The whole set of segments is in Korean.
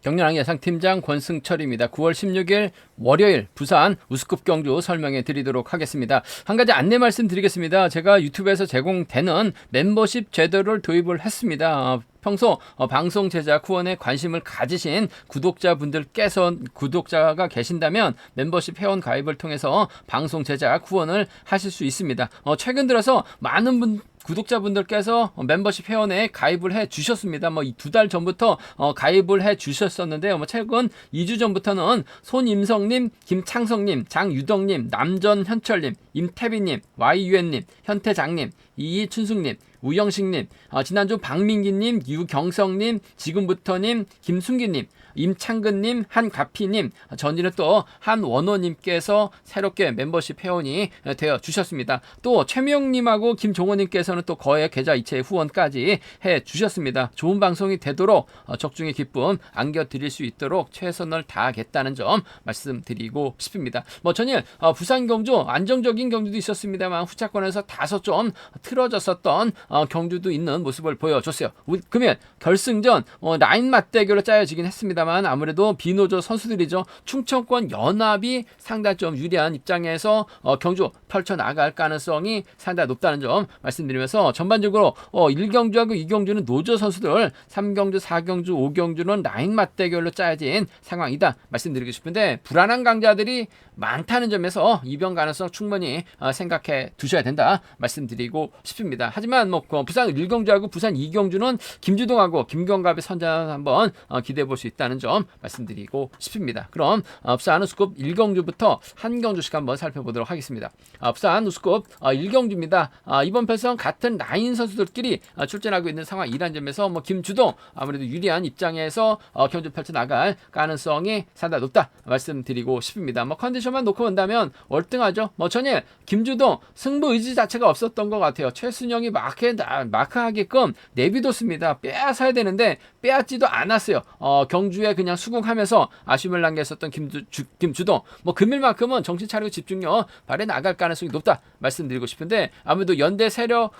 격렬한 예상팀장 권승철입니다. 9월 16일 월요일 부산 우스컵 경주 설명해 드리도록 하겠습니다. 한 가지 안내 말씀드리겠습니다. 제가 유튜브에서 제공되는 멤버십 제도를 도입을 했습니다. 평소 방송 제작 후원에 관심을 가지신 구독자가 계신다면 멤버십 회원 가입을 통해서 방송 제작 후원을 하실 수 있습니다. 최근 들어서 많은 구독자분들께서 멤버십 회원에 가입을 해 주셨습니다. 이 2달 전부터 가입을 해 주셨었는데요. 최근 2주 전부터는 손임성님, 김창성님, 장유덕님, 남전현철님, 임태빈님, YUN님, 현태장님, 이춘숙님, 우영식님, 지난주 박민기님, 유경성님, 지금부터님, 김순기님, 임창근님, 한가피님, 전일은 또 한원호님께서 새롭게 멤버십 회원이 되어 주셨습니다. 또 최명님하고 김종호님께서는 또 거액 계좌 이체 후원까지 해 주셨습니다. 좋은 방송이 되도록 적중의 기쁨 안겨드릴 수 있도록 최선을 다하겠다는 점 말씀드리고 싶습니다. 전일 부산 경주 안정적인 경주도 있었습니다만 후차권에서 다소 좀 틀어졌었던 경주도 있는 모습을 보여줬어요. 금일 결승전 라인 맞대결로 짜여지긴 했습니다만 아무래도 비노조 선수들이죠. 충청권 연합이 상당히 좀 유리한 입장에서 경주 펼쳐나갈 가능성이 상당히 높다는 점 말씀드리면서 전반적으로 1경주하고 2경주는 노조 선수들, 3경주, 4경주, 5경주는 라인 맞대결로 짜여진 상황이다 말씀드리고 싶은데 불안한 강자들이 많다는 점에서 이변 가능성 충분히 생각해 두셔야 된다 말씀드리고 싶습니다. 하지만 부산 1경주하고 부산 2경주는 김주동하고 김경갑의 선전 한번 기대해 볼 수 있다는 점 말씀드리고 싶습니다. 그럼 부산 우스컵 1경주부터 한 경주씩 한번 살펴보도록 하겠습니다. 부산 우스컵 1경주입니다. 이번 편성 같은 라인 선수들끼리 출전하고 있는 상황이란 점에서 김주동 아무래도 유리한 입장에서 경주 펼쳐 나갈 가능성이 상당히 높다 말씀드리고 싶습니다. 컨디션만 놓고 본다면 월등하죠. 전일 김주동 승부 의지 자체가 없었던 것 같아요. 최순영이 마크하게끔 내비뒀습니다. 빼앗아야 되는데 빼앗지도 않았어요. 경주에 그냥 수긍하면서 아쉬움을 남겼었던 김주동. 금일만큼은 정신 차리고 집중력 발휘 나갈 가능성이 높다 말씀드리고 싶은데 아무래도 연대 세력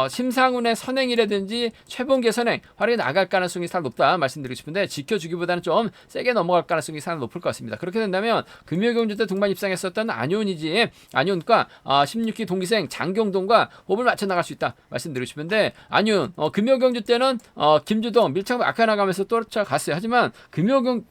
심상훈의 선행이라든지 최봉계 선행 발휘 나갈 가능성이 상당히 높다 말씀드리고 싶은데 지켜주기보다는 좀 세게 넘어갈 가능성이 상당히 높을 것 같습니다. 그렇게 된다면 금요경주 때 동반 입상했었던 안윤과 16기 동기생 장경동과 호흡을 맞춰 나갈 수 있다 말씀드리고 싶은데 안윤 금요경주 때는 김주동 밀착 막혀나가면서 쫓아갔어요. 하지만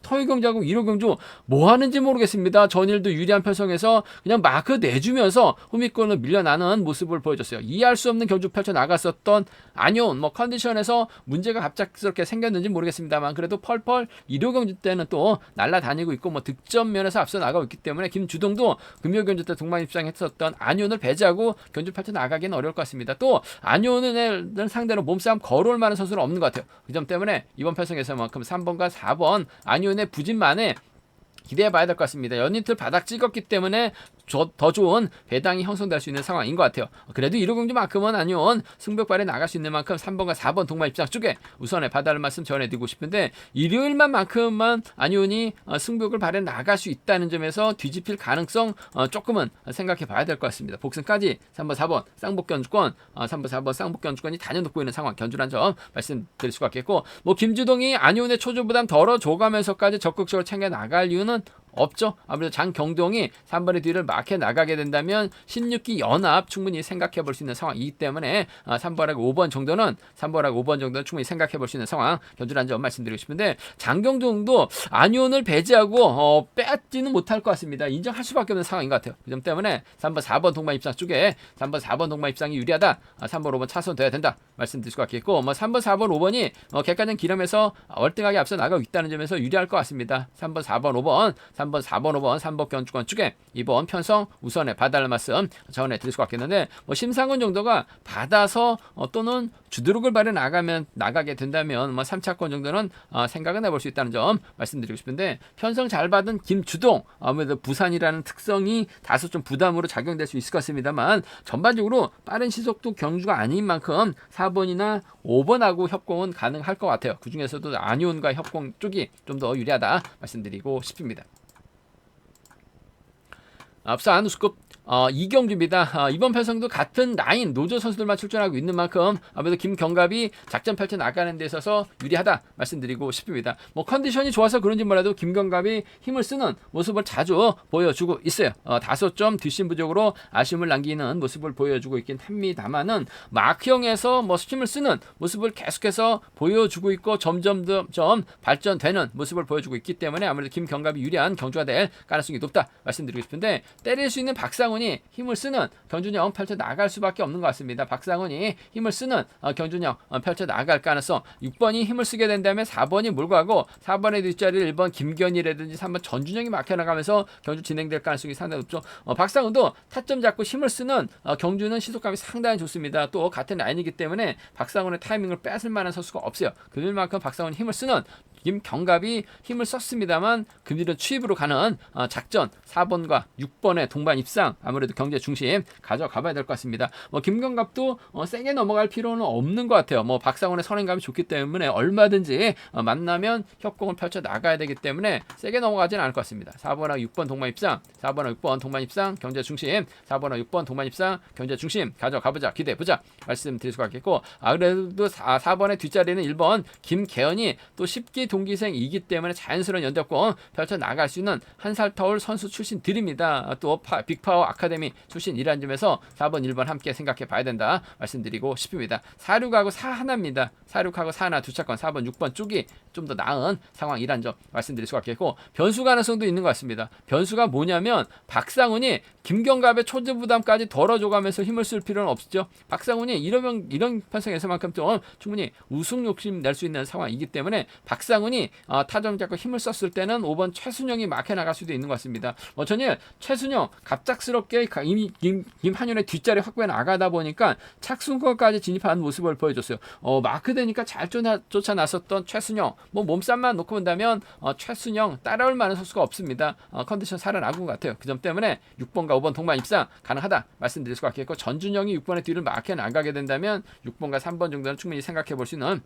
토요경주하고 1호경주 뭐 하는지 모르겠습니다. 전일도 유리한 편성에서 그냥 마크 내주면서 후미권을 밀려나는 모습을 보여줬어요. 이해할 수 없는 경주 펼쳐 나갔었던 안윤 컨디션에서 문제가 갑작스럽게 생겼는지 모르겠습니다만 그래도 펄펄 1호경주 때는 또 날아다니고 있고 득점 면에서 앞서 나가고 있기 때문에 김주동도 금요경주 때 동반 입상했었던 안윤을 배제하고 경주 펼쳐 나가기는 어려울 것 같습니다. 또 안윤을 상대로 몸싸움 걸어올 만한 선수는 없는 것 같아요. 그 점 때문에 이번 편성에서만큼 3번과 4번 안윤의 부진만에 기대해봐야 될 것 같습니다. 연이틀 바닥 찍었기 때문에 더 좋은 배당이 형성될 수 있는 상황인 것 같아요. 그래도 1호경주만큼은 아니온 승벽발에 나갈 수 있는 만큼 3번과 4번 동반 입장 쪽에 우선에 받아를 말씀 전해드리고 싶은데 일요일만큼만 아니온이 승벽을 발에 나갈 수 있다는 점에서 뒤집힐 가능성 조금은 생각해봐야 될 것 같습니다. 복승까지 3번, 4번 쌍복견주권 3번, 4번 쌍복견주권이 단연놓고 있는 상황 견주란 점 말씀드릴 수가 있겠고 김주동이 아니온의 초조부담 덜어줘가면서까지 적극적으로 챙겨 나갈 이유는 없죠. 아무래도 장경동이 3번의 뒤를 막혀 나가게 된다면 16기 연합 충분히 생각해 볼 수 있는 상황이기 때문에 3번하고 5번 정도는 충분히 생각해 볼 수 있는 상황 견주라는 점 말씀드리고 싶은데 장경동도 안윤을 배제하고 빼앗지는 못할 것 같습니다. 인정할 수밖에 없는 상황인 것 같아요. 그 점 때문에 3번, 4번 동반 입상 쪽에 3번, 4번 동반 입상이 유리하다. 3번, 5번 차선돼야 된다. 말씀드릴 수가 있겠고 3번, 4번, 5번이 객관적 기름에서 월등하게 앞서 나가고 있다는 점에서 유리할 것 같습니다. 3번, 4번, 5번 3번, 4번, 5번 3복견주권 쪽에 이번 편성 우선에 봐달라는 말씀 전해드릴 수가 있겠는데 심상훈 정도가 받아서 또는 주도력을 발휘 나가게 된다면 3차권 정도는 생각은 해볼 수 있다는 점 말씀드리고 싶은데 편성 잘 받은 김주동 아무래도 부산이라는 특성이 다소 좀 부담으로 작용될 수 있을 것 같습니다만 전반적으로 빠른 시속도 경주가 아닌 만큼 4번이나 5번하고 협공은 가능할 것 같아요. 그 중에서도 안윤과 협공 쪽이 좀 더 유리하다 말씀드리고 싶습니다. 부산 우스컵 이경주입니다. 이번 편성도 같은 라인 노조 선수들만 출전하고 있는 만큼 아무래도 김경갑이 작전 펼쳐 나가는 데 있어서 유리하다 말씀드리고 싶습니다. 뭐 컨디션이 좋아서 그런지 몰라도 김경갑이 힘을 쓰는 모습을 자주 보여주고 있어요. 5점 뒷심 부족으로 아쉬움을 남기는 모습을 보여주고 있긴 합니다만은 마크형에서 뭐 힘을 쓰는 모습을 계속해서 보여주고 있고 점점 발전되는 모습을 보여주고 있기 때문에 아무래도 김경갑이 유리한 경주가 될 가능성이 높다 말씀드리고 싶은데, 때릴 수 있는 박상훈이 힘을 쓰는 경준형 펼쳐 나갈 수밖에 없는 것 같습니다. 박상훈이 힘을 쓰는 경준형 펼쳐 나갈 가능성, 6번이 힘을 쓰게 된다면 4번이 몰고 가고 4번의 뒷자리를 1번 김견이라든지 3번 전준영이 막혀나가면서 경주 진행될 가능성이 상당히 높죠. 박상훈도 타점 잡고 힘을 쓰는 경주는 시속감이 상당히 좋습니다. 또 같은 라인이기 때문에 박상훈의 타이밍을 뺏을 만한 선수가 없어요. 그들만큼 박상훈이 힘을 쓰는 김경갑이 힘을 썼습니다만 금일은 추입으로 가는 작전 4번과 6번의 동반 입상, 아무래도 경제 중심 가져가 봐야 될 것 같습니다. 김경갑도 세게 넘어갈 필요는 없는 것 같아요. 박상훈의 선행감이 좋기 때문에 얼마든지 만나면 협공을 펼쳐 나가야 되기 때문에 세게 넘어가지는 않을 것 같습니다. 4번하고 6번 동반 입상, 4번하고 6번 동반 입상 경제 중심, 4번하고 6번 동반 입상 경제 중심 가져가보자, 기대해보자 말씀드릴 수가 있겠고, 그래도 4번의 뒷자리는 1번 김계현이 또 10기 동기생이기 때문에 자연스러운 연대권 펼쳐 나갈 수 있는 한살 터울 선수 출신들입니다. 또 빅파워 아카데미 출신이라는 점에서 4번 1번 함께 생각해 봐야 된다 말씀드리고 싶습니다. 46하고 41입니다. 46하고 41 두 차권 4번 6번 쪽이 좀 더 나은 상황이란 점 말씀드릴 수가 있겠고, 변수 가능성도 있는 것 같습니다. 변수가 뭐냐면 박상훈이 김경갑의 초지 부담까지 덜어줘가면서 힘을 쓸 필요는 없죠. 박상훈이 이런 편성에서만큼 좀 충분히 우승 욕심 낼 수 있는 상황이기 때문에 박상훈이 타점 잡고 힘을 썼을 때는 5번 최순영이 막혀 나갈 수도 있는 것 같습니다. 전일 최순영 갑작스럽게 김한윤의 뒷자리 확보해 나가다 보니까 착순권까지 진입하는 모습을 보여줬어요. 마크되니까 잘 쫓아 나섰던 최순영, 몸싸움만 놓고 본다면 최순영 따라올 만한 선수가 없습니다. 컨디션 살아나군 것 같아요. 그 점 때문에 6번과 5번 동반 입상 가능하다 말씀드릴 수가 있겠고, 전준영이 6번의 뒤를 막혀 나가게 된다면 6번과 3번 정도는 충분히 생각해 볼 수 있는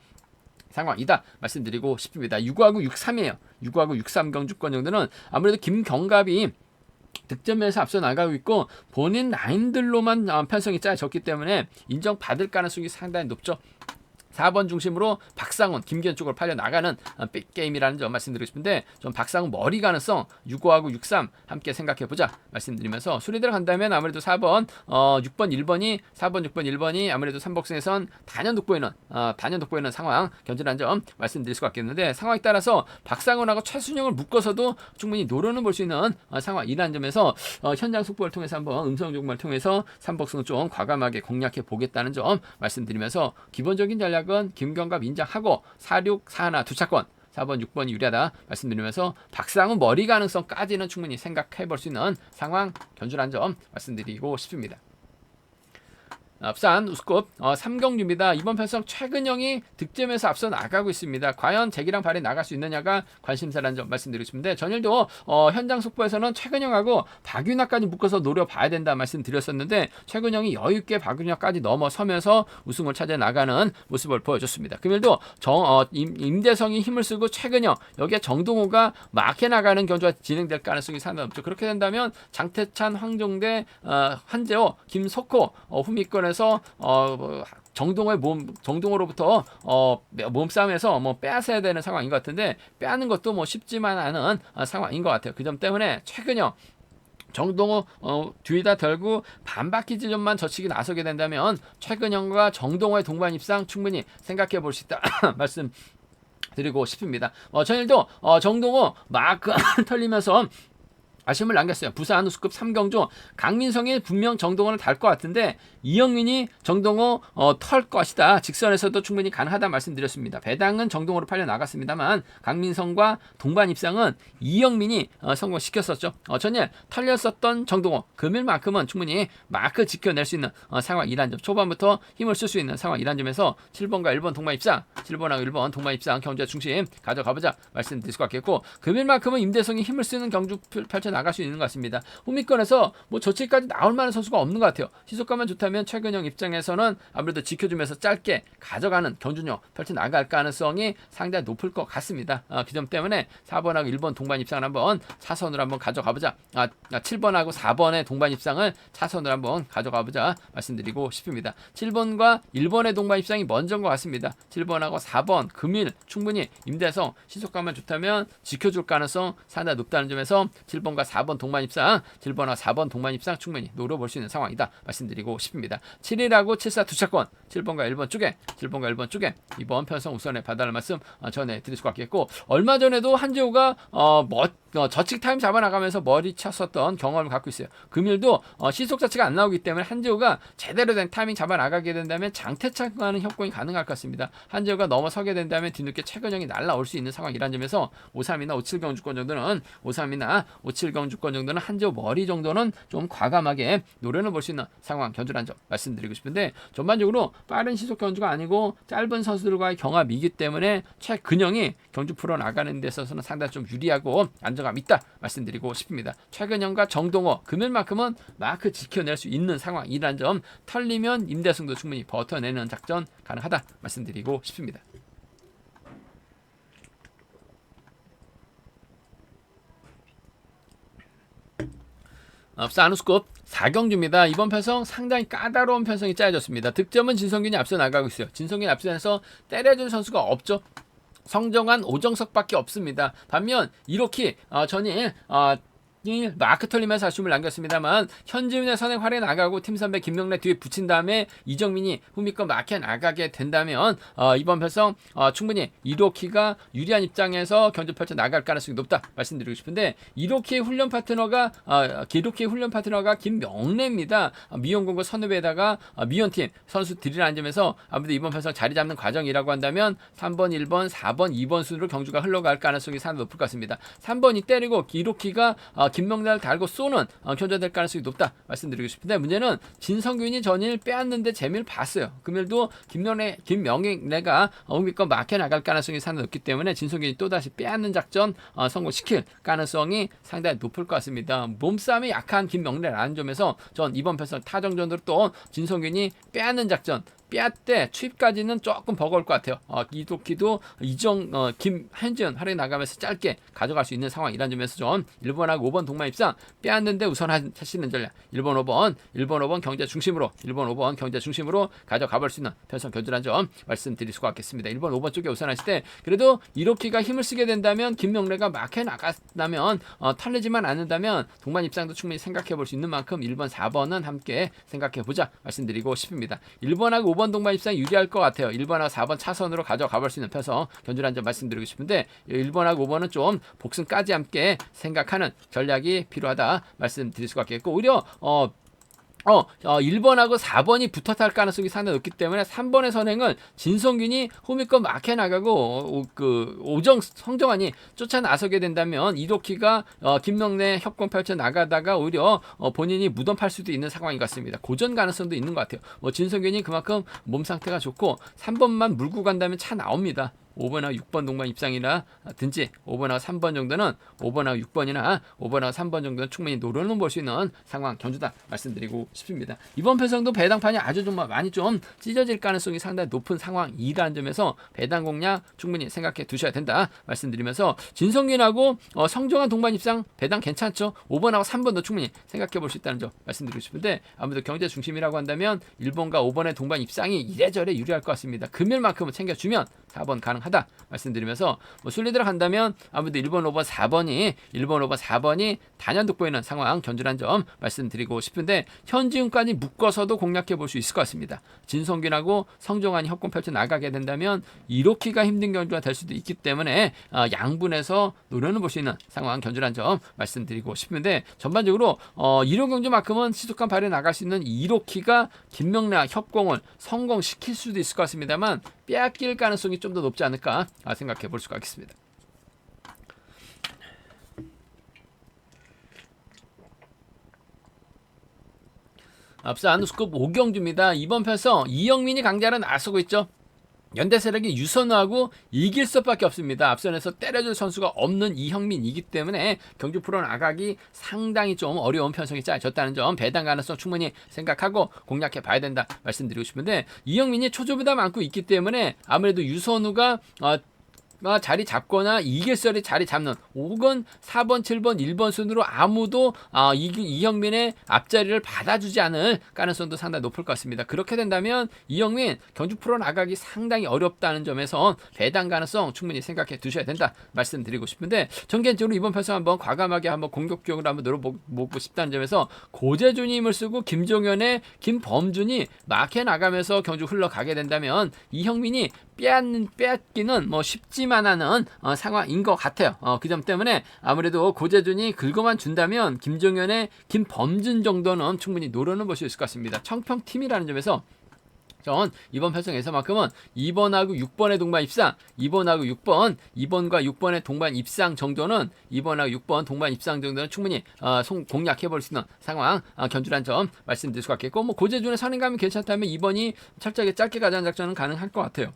상황이다 말씀드리고 싶습니다. 6하고 6-3이에요. 6하고 6-3 경주권 정도는 아무래도 김경갑이 득점에서 앞서 나가고 있고 본인 라인들로만 편성이 짜졌기 때문에 인정받을 가능성이 상당히 높죠. 4번 중심으로 박상훈, 김기현 쪽으로 팔려 나가는 빅게임이라는 점 말씀드리고 싶은데, 좀 박상훈 머리 가능성 6-5하고 6-3 함께 생각해보자 말씀드리면서, 수리대로 간다면 아무래도 4번, 6번, 1번이 4번, 6번, 1번이 아무래도 3복승에선 단연 돋보이는 상황 견제라는 점 말씀드릴 수가 있겠는데, 상황에 따라서 박상훈하고 최순영을 묶어서도 충분히 노려는 볼 수 있는 상황이라는 점에서 현장 속보를 통해서 한번 음성 정보를 통해서 3복승을 좀 과감하게 공략해 보겠다는 점 말씀드리면서, 기본적인 전략 김경갑 인정하고 4-6, 4-1 두 차권 4번, 6번이 유리하다 말씀드리면서 박상훈 머리 가능성까지는 충분히 생각해 볼 수 있는 상황 견주라는 점 말씀드리고 싶습니다. 부산 우스컵 3경주입니다. 이번 편성 최근영이 득점에서 앞서 나가고 있습니다. 과연 재기랑 발이 나갈 수 있느냐가 관심사라는 점 말씀드리고 싶은데, 전일도 현장 속보에서는 최근영하고 박윤아까지 묶어서 노려봐야 된다 말씀드렸었는데, 최근영이 여유있게 박윤아까지 넘어서면서 우승을 찾아 나가는 모습을 보여줬습니다. 금일도 임대성이 힘을 쓰고 최근영, 여기에 정동호가 막혀 나가는 경주가 진행될 가능성이 상당히 높죠. 그렇게 된다면 장태찬, 황종대, 한재호, 김석호 후미권에서 정동호로부터 몸싸움에서 빼앗아야 되는 상황인 것 같은데, 빼앗는 것도 쉽지만 않은 상황인 것 같아요. 그 점 때문에 최근영, 정동호 뒤에 다 들고 반바퀴 지점만 젖히기 나서게 된다면 최근영과 정동호의 동반 입상 충분히 생각해 볼 수 있다 말씀 드리고 싶습니다. 전일도 정동호 마크 털리면서 아쉬움을 남겼어요. 부산 우스컵 3경주 강민성이 분명 정동호를 달 것 같은데 이영민이 정동호 털 것이다. 직선에서도 충분히 가능하다 말씀드렸습니다. 배당은 정동호로 팔려 나갔습니다만 강민성과 동반 입상은 이영민이 성공시켰었죠. 전일 털렸었던 정동호, 금일만큼은 충분히 마크 지켜낼 수 있는 상황이란 점, 초반부터 힘을 쓸 수 있는 상황이란 점에서 7번과 1번 동반 입상, 7번하고 1번 동반 입상 경제 중심 가져가보자 말씀드릴 수가 있겠고, 금일만큼은 임대성이 힘을 쓰는 경주 펼쳐 나갈 수 있는 것 같습니다. 후미권에서 뭐 저치까지 나올 만한 선수가 없는 것 같아요. 시속감만 좋다면 최근영 입장에서는 아무래도 지켜주면서 짧게 가져가는 경주력 펼쳐 나갈 가능성이 상당히 높을 것 같습니다. 그 점 때문에 4번하고 1번 동반 입상을 한번 차선으로 한번 가져가보자. 7번하고 4번의 동반 입상을 차선으로 한번 가져가보자 말씀드리고 싶습니다. 7번과 1번의 동반 입상이 먼저인 것 같습니다. 7번하고 4번 금일 충분히 임대해서 시속감만 좋다면 지켜줄 가능성 상당히 높다는 점에서 7번과 4번 동반 입상, 7번과 4번 동반 입상 충분히 노려볼 수 있는 상황이다 말씀드리고 싶습니다. 7일하고 74 두 차권 7번과 1번 쪽에 이번 편성 우선에 받아갈 말씀 전해드릴 수 같겠고, 얼마 전에도 한재호가 저측 타임 잡아나가면서 머리 쳤었던 경험을 갖고 있어요. 금일도 시속 자체가 안 나오기 때문에 한재호가 제대로 된 타이밍 잡아나가게 된다면 장태착하는 협공이 가능할 것 같습니다. 한재호가 넘어서게 된다면 뒤늦게 최근영이 날라올 수 있는 상황이라는 점에서 53이나 57 경주권 정도는 53이나 57 경주권 정도는 한재호 머리 정도는 좀 과감하게 노려는 볼 수 있는 상황 견주라는 점 말씀드리고 싶은데, 전반적으로 빠른 시속 경주가 아니고 짧은 선수들과의 경합이기 때문에 최근영이 경주 풀어 나가는 데 있어서는 상당히 좀 유리하고 안정감 있다 말씀드리고 싶습니다. 최근영과 정동호 금일만큼은 마크 지켜낼 수 있는 상황이란 점, 털리면 임대승도 충분히 버텨내는 작전 가능하다 말씀드리고 싶습니다. 사누스컵 4경주입니다. 이번 편성 상당히 까다로운 편성이 짜여졌습니다. 득점은 진성균이 앞서 나가고 있어요. 진성균이 앞서서 때려줄 선수가 없죠. 성정한 오정석밖에 없습니다. 반면 이렇게 전일 마크 털리면서 아쉬움을 남겼습니다만 현지훈의 선행 활에 나가고 팀 선배 김명래 뒤에 붙인 다음에 이정민이 후미권 마크에 나가게 된다면 이번 편성 충분히 이로키가 유리한 입장에서 견주 펼쳐 나갈 가능성이 높다 말씀드리고 싶은데, 이로키의 훈련 파트너가 김명래입니다. 미연공고 선후배에다가 미연팀 선수들이라는 점에서 아무래도 이번 편성 자리 잡는 과정이라고 한다면 3번, 1번, 4번, 2번 순으로 경주가 흘러갈 가능성이 상당히 높을 것 같습니다. 3번이 때리고 이로키가 김명래를 달고 쏘는 견주될 가능성이 높다 말씀드리고 싶은데, 문제는 진성균이 전일 빼앗는데 재미를 봤어요. 금일도 김명래가 후미권 막혀 나갈 가능성이 상당히 높기 때문에 진성균이 또다시 빼앗는 작전 성공시킬 가능성이 상당히 높을 것 같습니다. 몸싸움이 약한 김명래라는 점에서 전 이번 편성 타정전으로 또 진성균이 빼앗는 작전 빼앗대 추입까지는 조금 버거울 것 같아요. 이도키도 김현지은 활에 나가면서 짧게 가져갈 수 있는 상황이라는 점에서 좀 1번하고 5번 동반 입상 빼앗는데 우선 하시는 전략 1번 5번 경제 중심으로 1번 5번 경제 중심으로 가져가 볼 수 있는 편성 견주라는 점 말씀드릴 수가 있겠습니다. 1번 5번 쪽에 우선 하실 때 그래도 이로키가 힘을 쓰게 된다면 김명래가 막해 나갔다면 털리지만 않는다면 동반 입상도 충분히 생각해 볼 수 있는 만큼 1번 4번은 함께 생각해 보자 말씀드리고 싶습니다. 1번하고 5번 동반 입상이 유리할 것 같아요. 1번하고 4번 차선으로 가져가 볼 수 있는 편성 견주라는 점 말씀드리고 싶은데, 1번하고 5번은 좀 복승까지 함께 생각하는 전략이 필요하다 말씀드릴 수가 있겠고, 오히려 1번하고 4번이 붙어 탈 가능성이 상당히 높기 때문에 3번의 선행은 진성균이 후미권 막혀 나가고 성정환이 쫓아 나서게 된다면 이도키가 김명래 협공 펼쳐 나가다가 오히려 본인이 무덤 팔 수도 있는 상황인 것 같습니다. 고전 가능성도 있는 것 같아요. 진성균이 그만큼 몸 상태가 좋고 3번만 물고 간다면 차 나옵니다. 5번하고 6번 동반 입상이라든지 5번하고 3번 정도는 5번하고 6번이나 5번하고 3번 정도는 충분히 노려는 볼 수 있는 상황 견주다 말씀드리고 싶습니다. 이번 편성도 배당판이 아주 좀 많이 좀 찢어질 가능성이 상당히 높은 상황이라는 점에서 배당 공략 충분히 생각해 두셔야 된다 말씀드리면서, 진성균하고 성정한 동반 입상 배당 괜찮죠. 5번하고 3번도 충분히 생각해 볼 수 있다는 점 말씀드리고 싶은데, 아무래도 경제 중심이라고 한다면 1번과 5번의 동반 입상이 이래저래 유리할 것 같습니다. 금일만큼은 챙겨주면 4번 가능하다 말씀드리면서, 순리 들어간다면 아무래도 1번, 5번, 4번이 단연 돋보이는 상황 견주란 점 말씀드리고 싶은데, 현지훈까지 묶어서도 공략해 볼 수 있을 것 같습니다. 진성균하고 성종환이 협공 펼쳐 나가게 된다면 이로키가 힘든 견주가 될 수도 있기 때문에 양분해서 노려는 볼 수 있는 상황 견주란 점 말씀드리고 싶은데, 전반적으로 1호 경주만큼은 시속감 발휘 나갈 수 있는 이로키가 김명래 협공을 성공시킬 수도 있을 것 같습니다만 빼앗길 가능성이 좀 더 높지 않을까 생각해 볼 수가 있겠습니다. 앞서 아누스컵 5경주입니다. 이번 편성 이영민이 강자를 나서고 있죠. 현대세력이 유선호하고 이길 수밖에 없습니다. 앞선에서 때려줄 선수가 없는 이형민이기 때문에 경주 프로 나가기 상당히 좀 어려운 편성이 짜여졌다는 점, 배당 가능성 충분히 생각하고 공략해 봐야 된다 말씀드리고 싶은데, 이형민이 초조부담 안고 있기 때문에 아무래도 유선호가 자리 잡거나 이길설이 자리 잡는, 혹은 4번, 7번, 1번 순으로 아무도 이형민의 앞자리를 받아주지 않을 가능성도 상당히 높을 것 같습니다. 그렇게 된다면 이형민 경주 프로 나가기 상당히 어렵다는 점에서 배당 가능성 충분히 생각해 두셔야 된다 말씀드리고 싶은데, 전 개인적으로 이번 편성 한번 과감하게 한번 공격적으로 한번 노려보고 싶다는 점에서 고재준이 힘을 쓰고 김종현의 김범준이 막해 나가면서 경주 흘러가게 된다면 이형민이 빼앗기는 쉽지만 않은 상황인 것 같아요. 그 점 때문에 아무래도 고재준이 긁어만 준다면 김종현의 김범준 정도는 충분히 노려는 볼 수 있을 것 같습니다. 청평팀이라는 점에서 전 이번 편성에서만큼은 2번하고 6번의 동반 입상, 2번하고 6번, 2번과 6번의 동반 입상 정도는, 2번하고 6번 동반 입상 정도는 충분히 공략해볼 수 있는 상황, 견주란 점 말씀드릴 수가 있겠고, 고재준의 선행감이 괜찮다면 2번이 철저하게 짧게 가자는 작전은 가능할 것 같아요.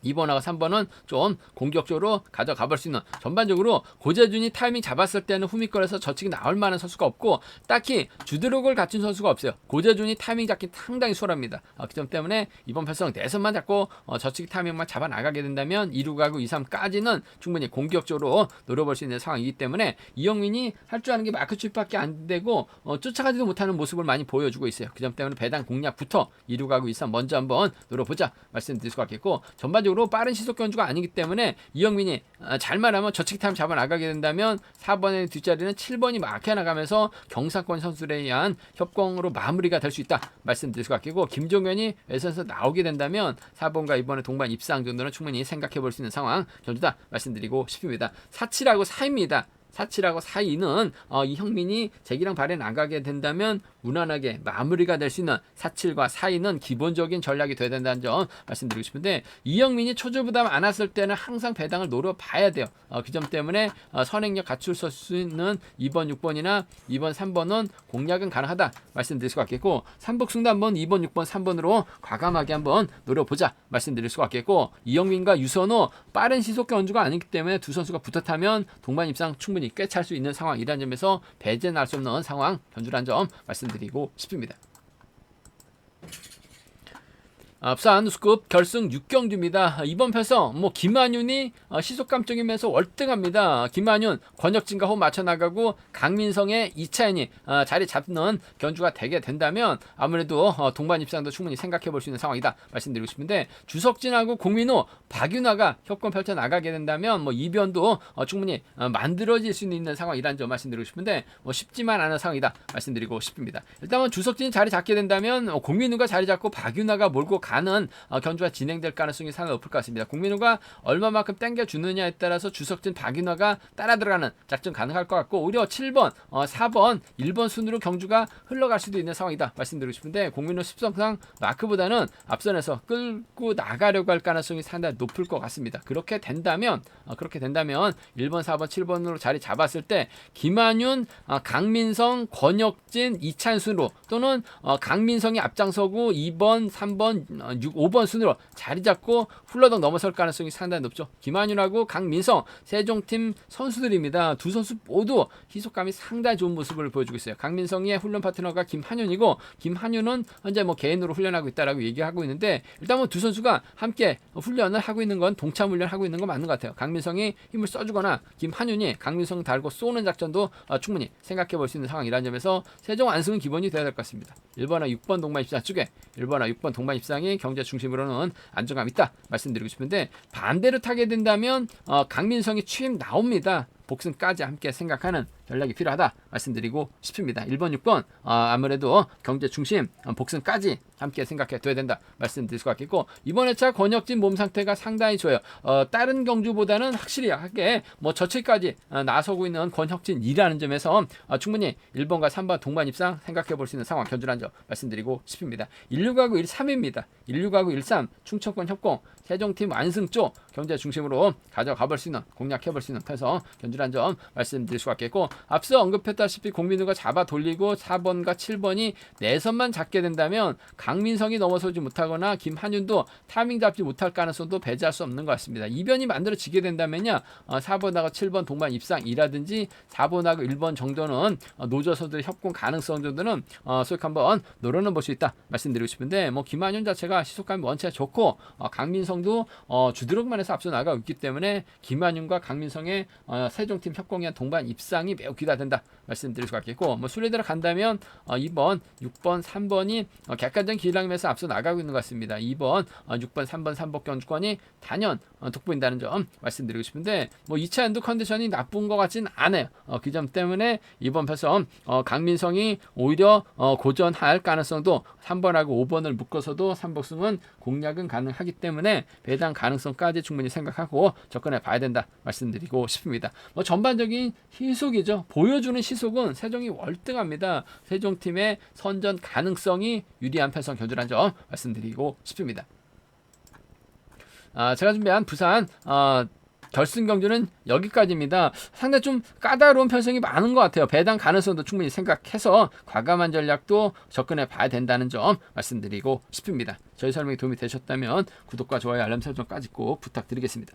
2번하고 3번은 좀 공격적으로 가져가 볼 수 있는, 전반적으로 고재준이 타이밍 잡았을 때는 후미권에서 저측이 나올 만한 선수가 없고 딱히 주드록을 갖춘 선수가 없어요. 고재준이 타이밍 잡기 상당히 수월합니다. 그 점 때문에 이번 편성 내선만 잡고 저측 타이밍만 잡아 나가게 된다면 2루 가고 2, 3까지는 충분히 공격적으로 노려볼 수 있는 상황이기 때문에 이형민이 할 줄 아는 게 마크 출밖에 안 되고 쫓아가지도 못하는 모습을 많이 보여주고 있어요. 그 점 때문에 배당 공략부터 2루 가고 2, 3 먼저 한번 노려보자 말씀드릴 수가 있겠고, 전반적으로 빠른 시속 견주가 아니기 때문에 이형민이 잘만 하면 저측 타임 잡아 나가게 된다면 4번의 뒷자리는 7번이 막혀 나가면서 경상권 선수들에 의한 협공으로 마무리가 될 수 있다 말씀드릴 수가 있겠고, 김종현이 외선에서 나오게 된다면 4번과 2번의 동반 입상 정도는 충분히 생각해 볼 수 있는 상황 견주다 말씀드리고 싶습니다. 4.7하고 4입니다. 4.7하고 4.2는 이형민이 제기랑 발에 나가게 된다면 무난하게 마무리가 될 수 있는 4.7과 4.2는 기본적인 전략이 돼야 된다는 점 말씀드리고 싶은데, 이형민이 초조부담 안 왔을 때는 항상 배당을 노려봐야 돼요. 그 점 때문에 선행력 갖출 수 있는 2번, 6번이나 2번, 3번은 공략은 가능하다 말씀드릴 수가 있겠고, 삼복승도 한번 2번, 6번, 3번으로 과감하게 한번 노려보자 말씀드릴 수가 있겠고, 이형민과 유선호 빠른 시속 견주가 아니기 때문에 두 선수가 붙어 타면 동반 입상 충분히 꽤 찰 수 있는 상황이라는 점에서 배제 날 수 없는 상황 견주라는 점 말씀드리고 싶습니다. 부산 누수급 결승 6경주입니다. 이번 편성 김한윤이 시속감적이면서 월등합니다. 김한윤, 권혁진과 호흡 맞춰나가고 강민성의 이차연이 자리 잡는 견주가 되게 된다면 아무래도 동반 입상도 충분히 생각해볼 수 있는 상황이다 말씀드리고 싶은데, 주석진하고 공민호, 박윤화가 협권 펼쳐나가게 된다면 이변도 충분히 만들어질 수 있는 상황이라는 점 말씀드리고 싶은데, 쉽지만 않은 상황이다 말씀드리고 싶습니다. 일단은 주석진이 자리 잡게 된다면 공민호가 자리 잡고 박윤화가 몰고 가는 견주가 진행될 가능성이 상당히 높을 것 같습니다. 공민호가 얼마만큼 당겨주느냐에 따라서 주석진, 박인화가 따라 들어가는 작전 가능할 것 같고, 오히려 7번, 4번, 1번 순으로 경주가 흘러갈 수도 있는 상황이다 말씀드리고 싶은데, 공민호 10성상 마크보다는 앞선에서 끌고 나가려고 할 가능성이 상당히 높을 것 같습니다. 그렇게 된다면 1번, 4번, 7번으로 자리 잡았을 때 김한윤, 강민성, 권혁진, 이찬순으로, 또는 강민성이 앞장서고 2번, 3번, 5번 순으로 자리 잡고 훌러덩 넘어설 가능성이 상당히 높죠. 김한윤하고 강민성 세종팀 선수들입니다. 두 선수 모두 희속감이 상당히 좋은 모습을 보여주고 있어요. 강민성의 훈련 파트너가 김한윤이고, 김한윤은 현재 개인으로 훈련하고 있다라고 얘기하고 있는데, 일단 두 선수가 함께 훈련을 하고 있는 건 동참 훈련하고 있는 건 맞는 것 같아요. 강민성이 힘을 써주거나 김한윤이 강민성 달고 쏘는 작전도 충분히 생각해 볼 수 있는 상황이라는 점에서 세종 안승은 기본이 되어야 될 것 같습니다. 1번과 6번 동반 입상 쪽에 1번과 6번 동반 입상이 경제 중심으로는 안정감 있다 말씀드리고 싶은데, 반대로 타게 된다면 강민성이 취임 나옵니다. 복승까지 함께 생각하는 전략이 필요하다 말씀드리고 싶습니다. 1번, 6번 아무래도 경제 중심 복승까지 함께 생각해 둬야 된다 말씀드릴 수가 있겠고, 이번 회차 권혁진 몸 상태가 상당히 좋아요. 다른 경주보다는 확실하게 저체까지 나서고 있는 권혁진이라는 점에서 충분히 1번과 3번 동반 입상 생각해 볼 수 있는 상황 견주라는 점 말씀드리고 싶습니다. 16하고 13입니다. 16하고 13 충청권 협공 세종팀 완승 쪽 경제 중심으로 가져가 볼 수 있는, 공략해 볼 수 있는 편성 견주라는 점 말씀드릴 수가 있겠고, 앞서 언급했다시피 공민우가 잡아 돌리고 4번과 7번이 내선만 잡게 된다면 강민성이 넘어서지 못하거나 김한윤도 타이밍 잡지 못할 가능성도 배제할 수 없는 것 같습니다. 이변이 만들어지게 된다면요, 4번하고 7번 동반 입상이라든지 4번하고 1번 정도는 노조서들 협공 가능성 정도는 소위 한번 노려는 볼 수 있다 말씀드리고 싶은데, 뭐 김한윤 자체가 시속감이 원체 좋고 강민성도 주드럭만 해서 앞서 나가고 있기 때문에 김한윤과 강민성의 세종팀 협공에 한 동반 입상이 매우 기대된다 말씀드릴 수 있겠고, 뭐 순위대로 간다면 2번, 6번, 3번이 객관적인 기량에서 앞서 나가고 있는 것 같습니다. 2번, 6번, 3번, 3번 경주권이 단연 돋보인다는 점 말씀드리고 싶은데, 뭐 2차 엔드 컨디션이 나쁜 것 같지는 않아요. 그 점 때문에 이번 패선 강민성이 오히려 고전할 가능성도 3번하고 5번을 묶어서도 3복승은 공략은 가능하기 때문에 배당 가능성까지 충분히 생각하고 접근해 봐야 된다 말씀드리고 싶습니다. 뭐 전반적인 시속이죠. 보여주는 시속은 세종이 월등합니다. 세종팀의 선전 가능성이 유리한 패선 견주라는 점 말씀드리고 싶습니다. 제가 준비한 부산 결승 경주는 여기까지입니다. 상당히 좀 까다로운 편성이 많은 것 같아요. 배당 가능성도 충분히 생각해서 과감한 전략도 접근해 봐야 된다는 점 말씀드리고 싶습니다. 저희 설명이 도움이 되셨다면 구독과 좋아요, 알람 설정까지 꼭 부탁드리겠습니다.